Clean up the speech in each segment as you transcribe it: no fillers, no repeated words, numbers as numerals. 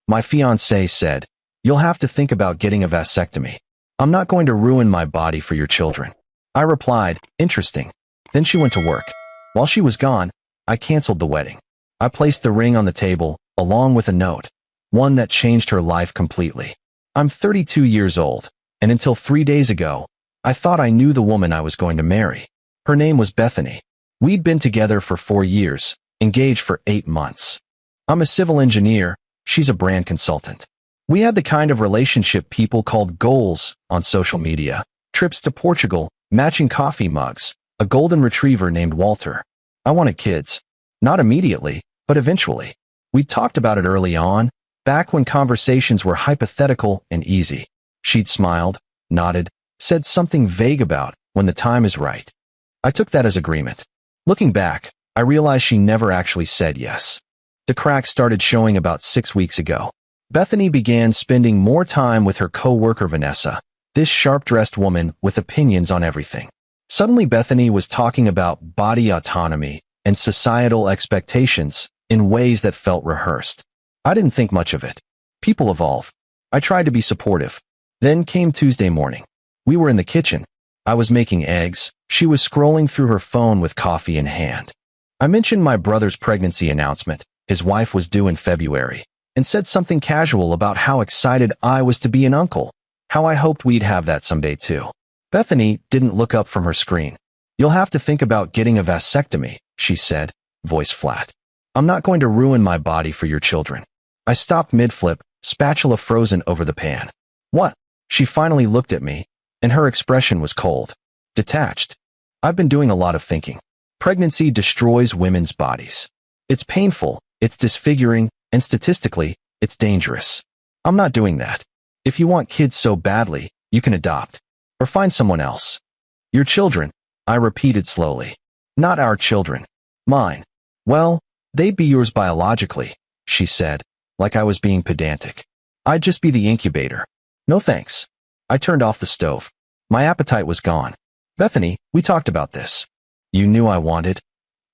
My fiancée said, "You'll have to think about getting a vasectomy. I'm not going to ruin my body for your children." I replied, "Interesting." Then she went to work. While she was gone, I canceled the wedding. I placed the ring on the table, along with a note, one that changed her life completely. I'm 32 years old, and until 3 days ago, I thought I knew the woman I was going to marry. Her name was Bethany. We'd been together for 4 years, engaged for 8 months. I'm a civil engineer, she's a brand consultant. We had the kind of relationship people called goals on social media: trips to Portugal, matching coffee mugs, a golden retriever named Walter. I wanted kids. Not immediately, but eventually. We talked about it early on, back when conversations were hypothetical and easy. She'd smiled, nodded, said something vague about "when the time is right." I took that as agreement. Looking back, I realized she never actually said yes. The cracks started showing about 6 weeks ago. Bethany began spending more time with her co-worker Vanessa, this sharp-dressed woman with opinions on everything. Suddenly Bethany was talking about body autonomy and societal expectations in ways that felt rehearsed. I didn't think much of it. People evolve. I tried to be supportive. Then came Tuesday morning. We were in the kitchen. I was making eggs. She was scrolling through her phone with coffee in hand. I mentioned my brother's pregnancy announcement. His wife was due in February, and said something casual about how excited I was to be an uncle, how I hoped we'd have that someday too. Bethany didn't look up from her screen. "You'll have to think about getting a vasectomy," she said, voice flat. "I'm not going to ruin my body for your children." I stopped mid-flip, spatula frozen over the pan. "What?" She finally looked at me, and her expression was cold, detached. "I've been doing a lot of thinking. Pregnancy destroys women's bodies. It's painful, it's disfiguring, and statistically, it's dangerous. I'm not doing that. If you want kids so badly, you can adopt. Or find someone else." "Your children," I repeated slowly. "Not our children. Mine." "Well, they'd be yours biologically," she said, like I was being pedantic. "I'd just be the incubator." "No thanks." I turned off the stove. My appetite was gone. "Bethany, we talked about this." "You knew I wanted."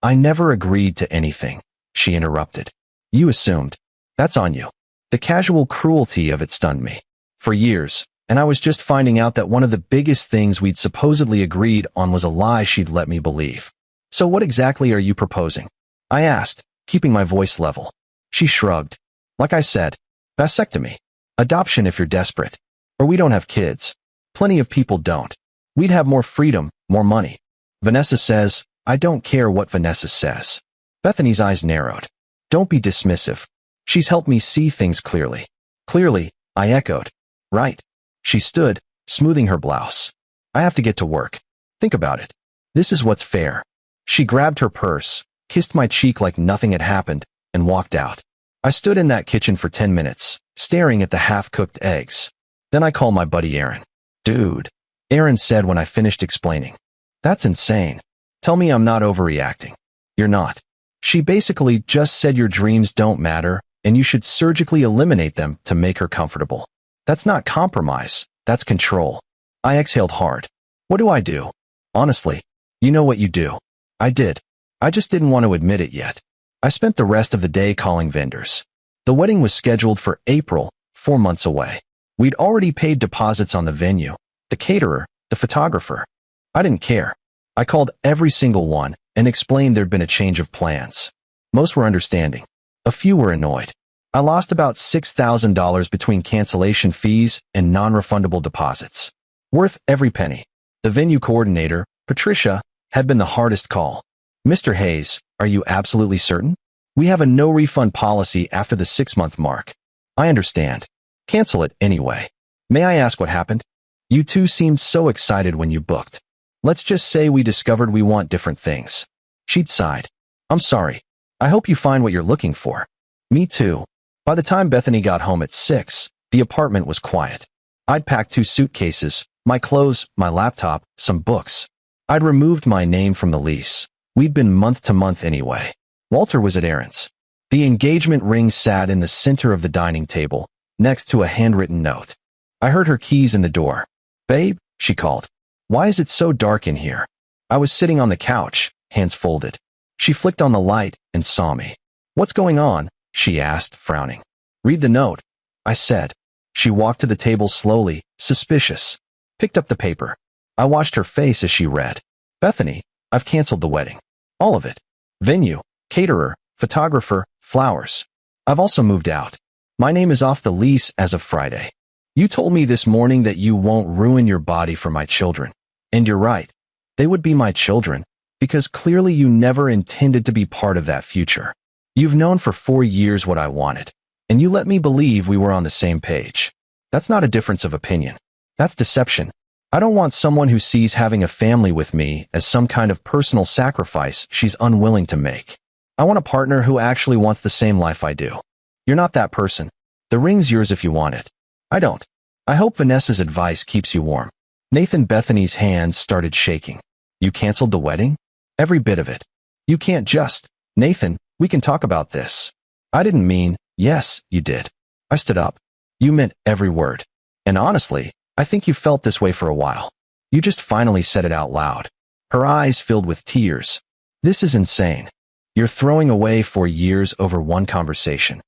"I never agreed to anything," she interrupted. "You assumed. That's on you." The casual cruelty of it stunned me. For years, and I was just finding out that one of the biggest things we'd supposedly agreed on was a lie she'd let me believe. "So what exactly are you proposing?" I asked, keeping my voice level. She shrugged. "Like I said, vasectomy. Adoption if you're desperate. Or we don't have kids. Plenty of people don't. We'd have more freedom, more money." "Vanessa says." "I don't care what Vanessa says." Bethany's eyes narrowed. "Don't be dismissive. She's helped me see things clearly." "Clearly," I echoed. "Right." She stood, smoothing her blouse. "I have to get to work. Think about it. This is what's fair." She grabbed her purse, kissed my cheek like nothing had happened, and walked out. I stood in that kitchen for 10 minutes, staring at the half-cooked eggs. Then I called my buddy Aaron. "Dude," Aaron said when I finished explaining. "That's insane. Tell me I'm not overreacting." "You're not. She basically just said your dreams don't matter, and you should surgically eliminate them to make her comfortable. That's not compromise, that's control." I exhaled hard. "What do I do?" "Honestly, you know what you do." I did. I just didn't want to admit it yet. I spent the rest of the day calling vendors. The wedding was scheduled for April, 4 months away. We'd already paid deposits on the venue, the caterer, the photographer. I didn't care. I called every single one and explained there'd been a change of plans. Most were understanding. A few were annoyed. I lost about $6,000 between cancellation fees and non-refundable deposits. Worth every penny. The venue coordinator, Patricia, had been the hardest call. "Mr. Hayes, are you absolutely certain? We have a no-refund policy after the 6-month mark." "I understand. Cancel it anyway." "May I ask what happened?" "You two seemed so excited when you booked. Let's just say we discovered we want different things." She'd sighed. "I'm sorry. I hope you find what you're looking for." "Me too." By the time Bethany got home at 6, the apartment was quiet. I'd packed 2 suitcases, my clothes, my laptop, some books. I'd removed my name from the lease. We'd been month to month anyway. Walter was at Aaron's. The engagement ring sat in the center of the dining table, next to a handwritten note. I heard her keys in the door. "Babe," she called. "Why is it so dark in here?" I was sitting on the couch, hands folded. She flicked on the light and saw me. "What's going on?" she asked, frowning. Read the note, I said. She walked to the table slowly, suspicious. Picked up the paper. I watched her face as she read. Bethany, I've canceled the wedding. All of it. Venue, caterer, photographer, flowers. I've also moved out. My name is off the lease as of Friday. You told me this morning that you won't ruin your body for my children. And you're right. They would be my children, because clearly you never intended to be part of that future. You've known for 4 years what I wanted, and you let me believe we were on the same page. That's not a difference of opinion. That's deception. I don't want someone who sees having a family with me as some kind of personal sacrifice she's unwilling to make. I want a partner who actually wants the same life I do. You're not that person. The ring's yours if you want it. I don't. I hope Vanessa's advice keeps you warm. Bethany's hands started shaking. You canceled the wedding? Every bit of it. You can't just. Nathan, we can talk about this. I didn't mean, yes, you did. I stood up. You meant every word. And honestly, I think you felt this way for a while. You just finally said it out loud. Her eyes filled with tears. This is insane. You're throwing away 4 years over one conversation.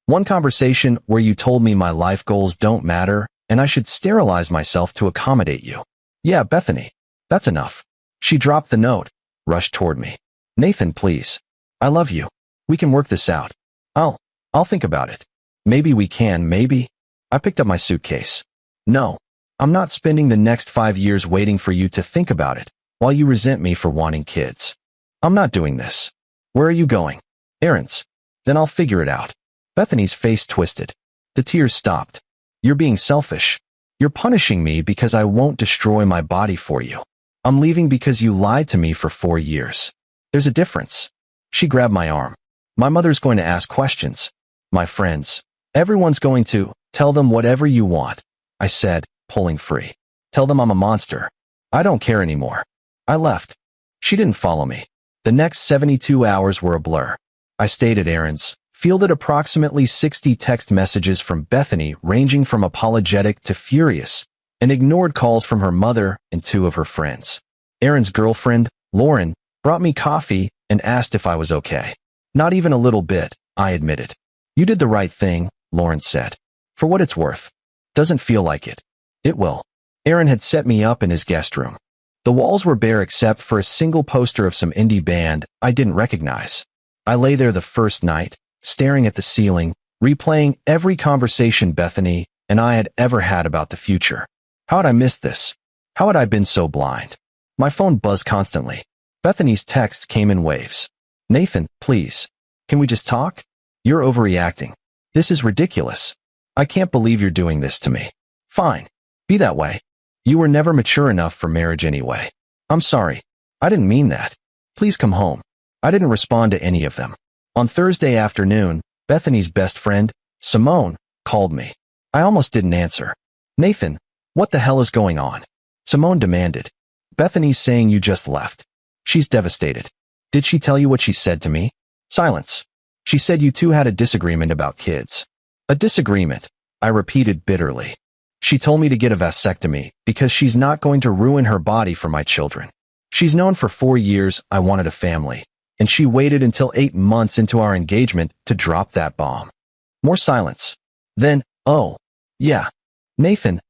One conversation where you told me my life goals don't matter and I should sterilize myself to accommodate you. Yeah, Bethany. That's enough. She dropped the note, rushed toward me. Nathan, please. I love you. We can work this out. I'll think about it. Maybe we can, maybe. I picked up my suitcase. No, I'm not spending the next 5 years waiting for you to think about it while you resent me for wanting kids. I'm not doing this. Where are you going? Errands. Then I'll figure it out. Bethany's face twisted. The tears stopped. You're being selfish. You're punishing me because I won't destroy my body for you. I'm leaving because you lied to me for 4 years. There's a difference. She grabbed my arm. My mother's going to ask questions. My friends. Everyone's going to. Tell them whatever you want, I said, pulling free. Tell them I'm a monster. I don't care anymore. I left. She didn't follow me. The next 72 hours were a blur. I stayed at errands, fielded approximately 60 text messages from Bethany ranging from apologetic to furious, and ignored calls from her mother and 2 of her friends. Erin's girlfriend, Lauren, brought me coffee and asked if I was okay. Not even a little bit, I admitted. You did the right thing, Lauren said. For what it's worth. Doesn't feel like it. It will. Erin had set me up in his guest room. The walls were bare except for a single poster of some indie band I didn't recognize. I lay there the first night, staring at the ceiling, replaying every conversation Bethany and I had ever had about the future. How had I missed this? How had I been so blind? My phone buzzed constantly. Bethany's texts came in waves. Nathan, please. Can we just talk? You're overreacting. This is ridiculous. I can't believe you're doing this to me. Fine. Be that way. You were never mature enough for marriage anyway. I'm sorry. I didn't mean that. Please come home. I didn't respond to any of them. On Thursday afternoon, Bethany's best friend, Simone, called me. I almost didn't answer. Nathan, what the hell is going on? Simone demanded. Bethany's saying you just left. She's devastated. Did she tell you what she said to me? Silence. She said you two had a disagreement about kids. A disagreement, I repeated bitterly. She told me to get a vasectomy because she's not going to ruin her body for my children. She's known for 4 years I wanted a family, and she waited until 8 months into our engagement to drop that bomb. More silence. Then, oh, yeah. Nathan,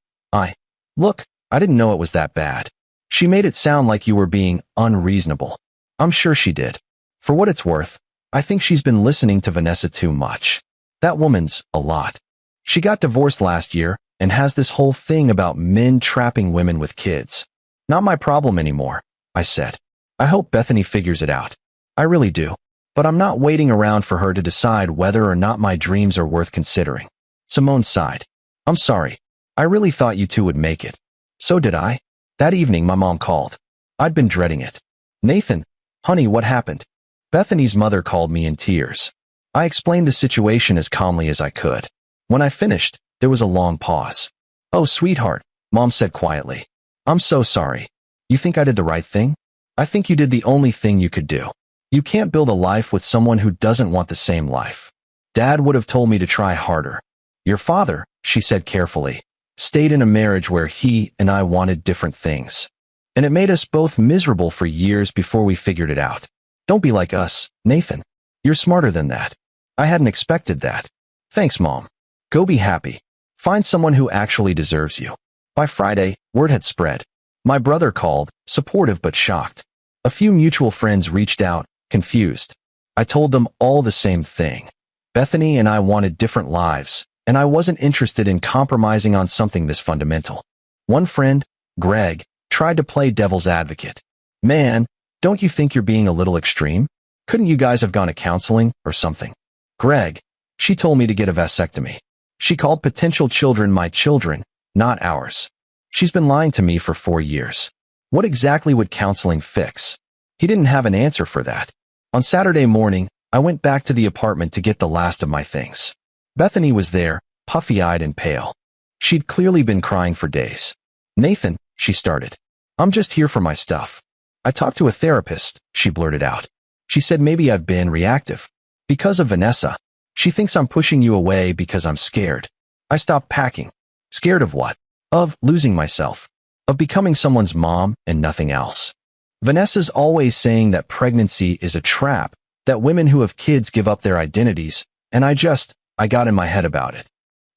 look, I didn't know it was that bad. She made it sound like you were being unreasonable. I'm sure she did. For what it's worth, I think she's been listening to Vanessa too much. That woman's a lot. She got divorced last year and has this whole thing about men trapping women with kids. Not my problem anymore, I said. I hope Bethany figures it out. I really do. But I'm not waiting around for her to decide whether or not my dreams are worth considering. Simone sighed. I'm sorry. I really thought you two would make it. So did I. That evening my mom called. I'd been dreading it. Nathan, honey, what happened? Bethany's mother called me in tears. I explained the situation as calmly as I could. When I finished, there was a long pause. Oh, sweetheart, Mom said quietly. I'm so sorry. You think I did the right thing? I think you did the only thing you could do. You can't build a life with someone who doesn't want the same life. Dad would have told me to try harder. Your father, she said carefully, stayed in a marriage where he and I wanted different things. And it made us both miserable for years before we figured it out. Don't be like us, Nathan. You're smarter than that. I hadn't expected that. Thanks, Mom. Go be happy. Find someone who actually deserves you. By Friday, word had spread. My brother called, supportive but shocked. A few mutual friends reached out, confused. I told them all the same thing. Bethany and I wanted different lives, and I wasn't interested in compromising on something this fundamental. One friend, Greg, tried to play devil's advocate. Man, don't you think you're being a little extreme? Couldn't you guys have gone to counseling or something? Greg, she told me to get a vasectomy. She called potential children my children, not ours. She's been lying to me for 4 years. What exactly would counseling fix? He didn't have an answer for that. On Saturday morning, I went back to the apartment to get the last of my things. Bethany was there, puffy-eyed and pale. She'd clearly been crying for days. Nathan, she started. I'm just here for my stuff. I talked to a therapist, she blurted out. She said maybe I've been reactive. Because of Vanessa. She thinks I'm pushing you away because I'm scared. I stopped packing. Scared of what? Of losing myself. Of becoming someone's mom and nothing else. Vanessa's always saying that pregnancy is a trap, that women who have kids give up their identities, and I got in my head about it.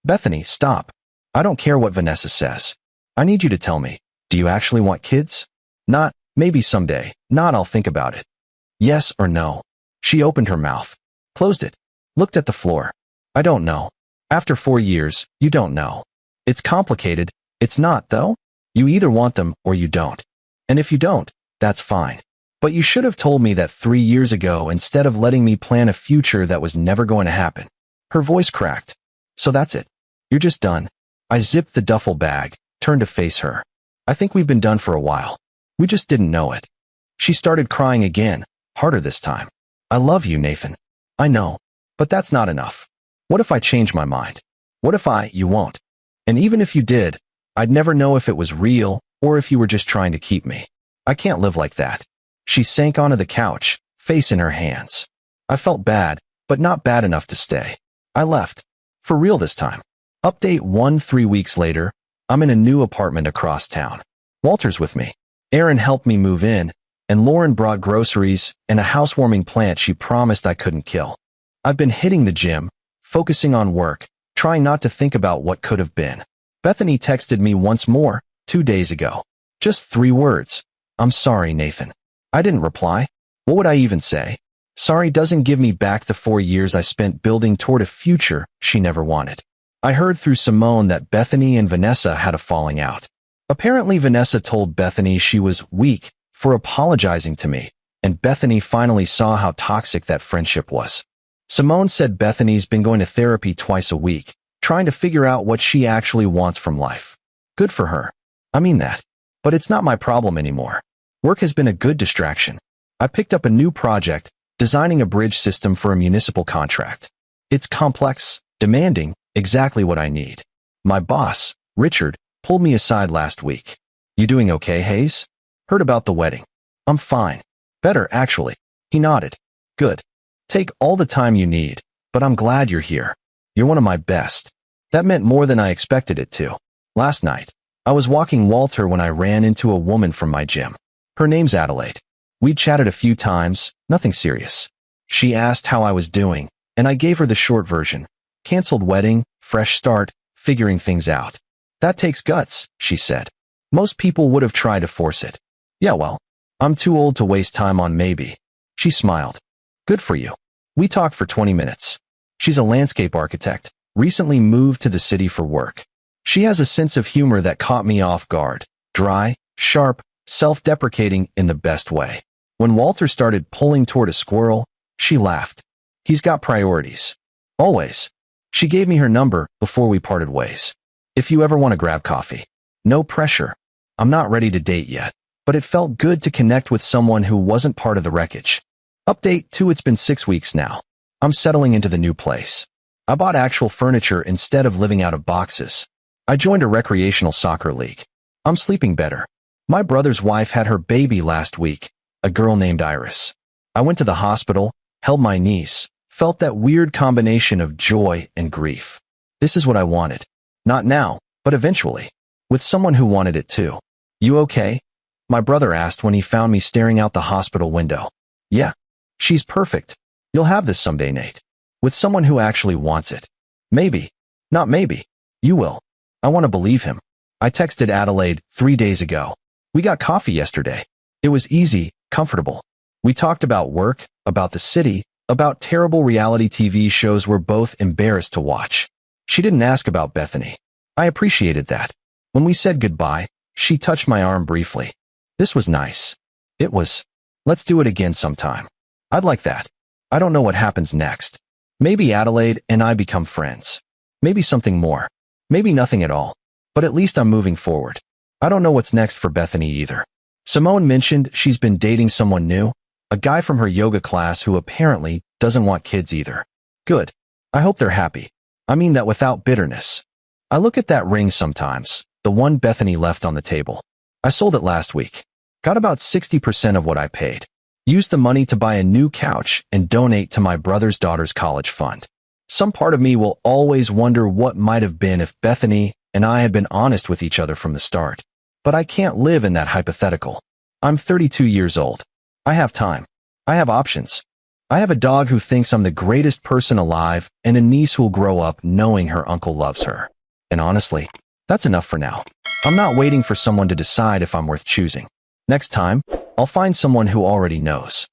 Bethany, stop. I don't care what Vanessa says. I need you to tell me, do you actually want kids? Not, maybe someday, not I'll think about it. Yes or no? She opened her mouth, closed it, looked at the floor. I don't know. After 4 years, you don't know. It's complicated. It's not, though. You either want them or you don't. And if you don't, that's fine. But you should have told me that 3 years ago instead of letting me plan a future that was never going to happen. Her voice cracked. So that's it. You're just done. I zipped the duffel bag, turned to face her. I think we've been done for a while. We just didn't know it. She started crying again, harder this time. I love you, Nathan. I know. But that's not enough. What if I change my mind? What if you won't? And even if you did, I'd never know if it was real or if you were just trying to keep me. I can't live like that. She sank onto the couch, face in her hands. I felt bad, but not bad enough to stay. I left. For real this time. Update 1 3 weeks later, I'm in a new apartment across town. Walter's with me. Aaron helped me move in, and Lauren brought groceries and a housewarming plant she promised I couldn't kill. I've been hitting the gym, focusing on work, trying not to think about what could have been. Bethany texted me once more, 2 days ago. Just 3 words. I'm sorry, Nathan. I didn't reply. What would I even say? Sorry doesn't give me back the 4 years I spent building toward a future she never wanted. I heard through Simone that Bethany and Vanessa had a falling out. Apparently Vanessa told Bethany she was weak for apologizing to me, and Bethany finally saw how toxic that friendship was. Simone said Bethany's been going to therapy twice a week, trying to figure out what she actually wants from life. Good for her. I mean that. But it's not my problem anymore. Work has been a good distraction. I picked up a new project, designing a bridge system for a municipal contract. It's complex, demanding, exactly what I need. My boss, Richard, pulled me aside last week. You doing okay, Hayes? Heard about the wedding. I'm fine. Better, actually. He nodded. Good. Take all the time you need, but I'm glad you're here. You're one of my best. That meant more than I expected it to. Last night, I was walking Walter when I ran into a woman from my gym. Her name's Adelaide. We'd chatted a few times, nothing serious. She asked how I was doing, and I gave her the short version. Canceled wedding, fresh start, figuring things out. That takes guts, she said. Most people would have tried to force it. Yeah, well, I'm too old to waste time on maybe. She smiled. Good for you. We talked for 20 minutes. She's a landscape architect, recently moved to the city for work. She has a sense of humor that caught me off guard. Dry, sharp, self-deprecating in the best way. When Walter started pulling toward a squirrel, she laughed. He's got priorities. Always. She gave me her number before we parted ways. If you ever want to grab coffee. No pressure. I'm not ready to date yet, but it felt good to connect with someone who wasn't part of the wreckage. Update 2. It's been 6 weeks now. I'm settling into the new place. I bought actual furniture instead of living out of boxes. I joined a recreational soccer league. I'm sleeping better. My brother's wife had her baby last week, a girl named Iris. I went to the hospital, held my niece, felt that weird combination of joy and grief. This is what I wanted. Not now, but eventually. With someone who wanted it too. You okay? My brother asked when he found me staring out the hospital window. Yeah. She's perfect. You'll have this someday, Nate. With someone who actually wants it. Maybe. Not maybe. You will. I want to believe him. I texted Adelaide 3 days ago. We got coffee yesterday. It was easy, comfortable. We talked about work, about the city, about terrible reality TV shows we're both embarrassed to watch. She didn't ask about Bethany. I appreciated that. When we said goodbye, she touched my arm briefly. This was nice. It was. Let's do it again sometime. I'd like that. I don't know what happens next. Maybe Adelaide and I become friends. Maybe something more. Maybe nothing at all. But at least I'm moving forward. I don't know what's next for Bethany either. Simone mentioned she's been dating someone new, a guy from her yoga class who apparently doesn't want kids either. Good. I hope they're happy. I mean that without bitterness. I look at that ring sometimes, the one Bethany left on the table. I sold it last week. Got about 60% of what I paid. Used the money to buy a new couch and donate to my brother's daughter's college fund. Some part of me will always wonder what might have been if Bethany and I had been honest with each other from the start. But I can't live in that hypothetical. I'm 32 years old. I have time. I have options. I have a dog who thinks I'm the greatest person alive and a niece who'll grow up knowing her uncle loves her. And honestly, that's enough for now. I'm not waiting for someone to decide if I'm worth choosing. Next time, I'll find someone who already knows.